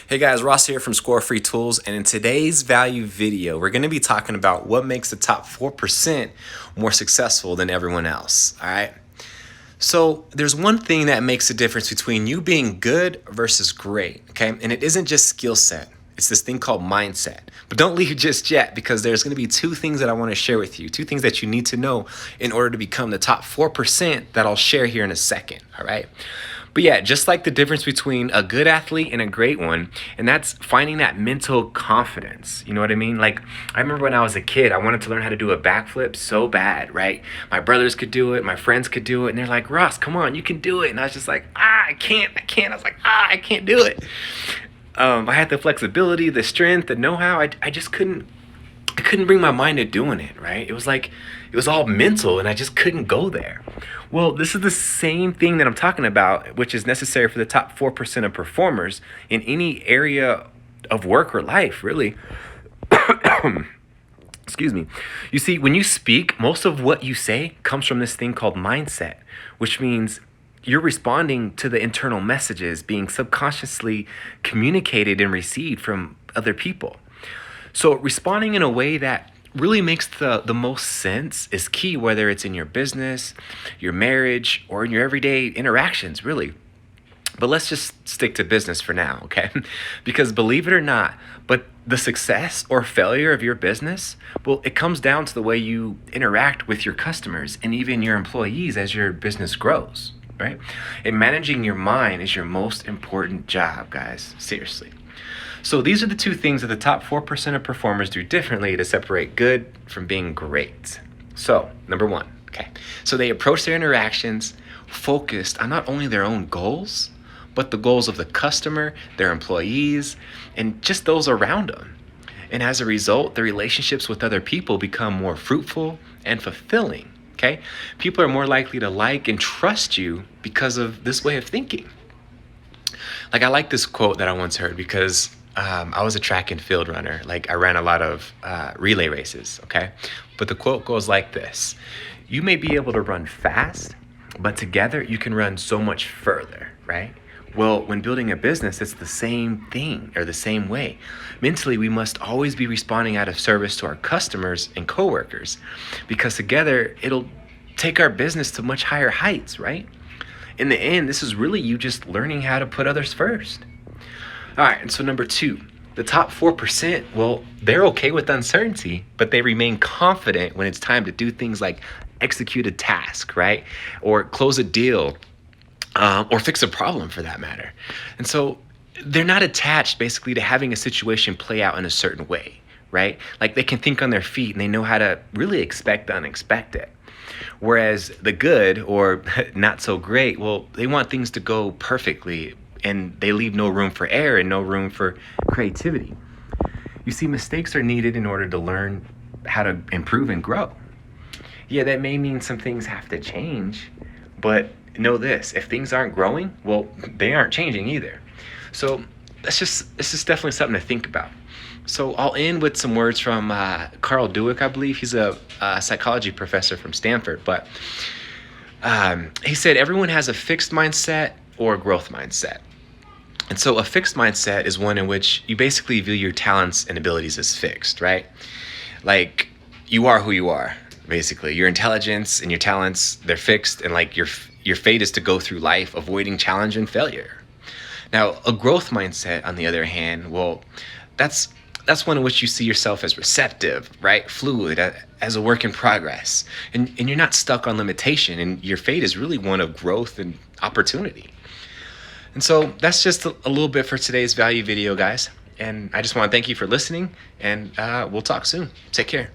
Hey guys, Ross here from Score Free Tools, and in today's value video, we're going to be talking about what makes the top 4% more successful than everyone else. All right. So there's one thing that makes a difference between you being good versus great. Okay. And it isn't just skill set. It's this thing called mindset. But don't leave just yet, because there's going to be two things that I want to share with you, two things that you need to know in order to become the top 4% that I'll share here in a second. All right. But yeah, just like the difference between a good athlete and a great one, and that's finding that mental confidence. You know what I mean? Like, I remember when I was a kid, I wanted to learn how to do a backflip so bad, right? My brothers could do it, my friends could do it, and they're like, Ross, come on, you can do it. And I was just like, I can't. I was like, I can't do it. I had the flexibility, the strength, the know-how. I just couldn't bring my mind to doing it, right? It was like, it was all mental and I just couldn't go there. Well, this is the same thing that I'm talking about, which is necessary for the top 4% of performers in any area of work or life, really. Excuse me. You see, when you speak, most of what you say comes from this thing called mindset, which means you're responding to the internal messages being subconsciously communicated and received from other people. So responding in a way that really makes the most sense is key, whether it's in your business, your marriage, or in your everyday interactions, really. But let's just stick to business for now, okay? Because believe it or not, but the success or failure of your business, well, it comes down to the way you interact with your customers and even your employees as your business grows, right? And managing your mind is your most important job, guys, seriously. So these are the two things that the top 4% of performers do differently to separate good from being great. So, number one, okay. So they approach their interactions focused on not only their own goals, but the goals of the customer, their employees, and just those around them. And as a result, the relationships with other people become more fruitful and fulfilling, okay? People are more likely to like and trust you because of this way of thinking. Like, I like this quote that I once heard because I was a track and field runner. Like, I ran a lot of relay races, okay? But the quote goes like this: you may be able to run fast, but together you can run so much further, right? Well, when building a business, it's the same thing, or the same way. Mentally, we must always be responding out of service to our customers and coworkers, because together it'll take our business to much higher heights, right? In the end, this is really you just learning how to put others first. All right, and so number two, the top 4%, well, they're okay with uncertainty, but they remain confident when it's time to do things like execute a task, right? Or close a deal, or fix a problem for that matter. And so they're not attached basically to having a situation play out in a certain way, right? Like, they can think on their feet and they know how to really expect the unexpected. Whereas the good or not so great, well, they want things to go perfectly, and they leave no room for error and no room for creativity. You see, mistakes are needed in order to learn how to improve and grow. Yeah, that may mean some things have to change, but know this: if things aren't growing, well, they aren't changing either. So this is definitely something to think about. So I'll end with some words from Carl Dweck, I believe. He's a psychology professor from Stanford, but he said everyone has a fixed mindset or a growth mindset. And so a fixed mindset is one in which you basically view your talents and abilities as fixed, right? Like, you are who you are, basically. Your intelligence and your talents, they're fixed, and like your fate is to go through life avoiding challenge and failure. Now, a growth mindset, on the other hand, well, that's one in which you see yourself as receptive, right? Fluid, as a work in progress. And you're not stuck on limitation, and your fate is really one of growth and opportunity. And so that's just a little bit for today's value video, guys. And I just want to thank you for listening, and we'll talk soon. Take care.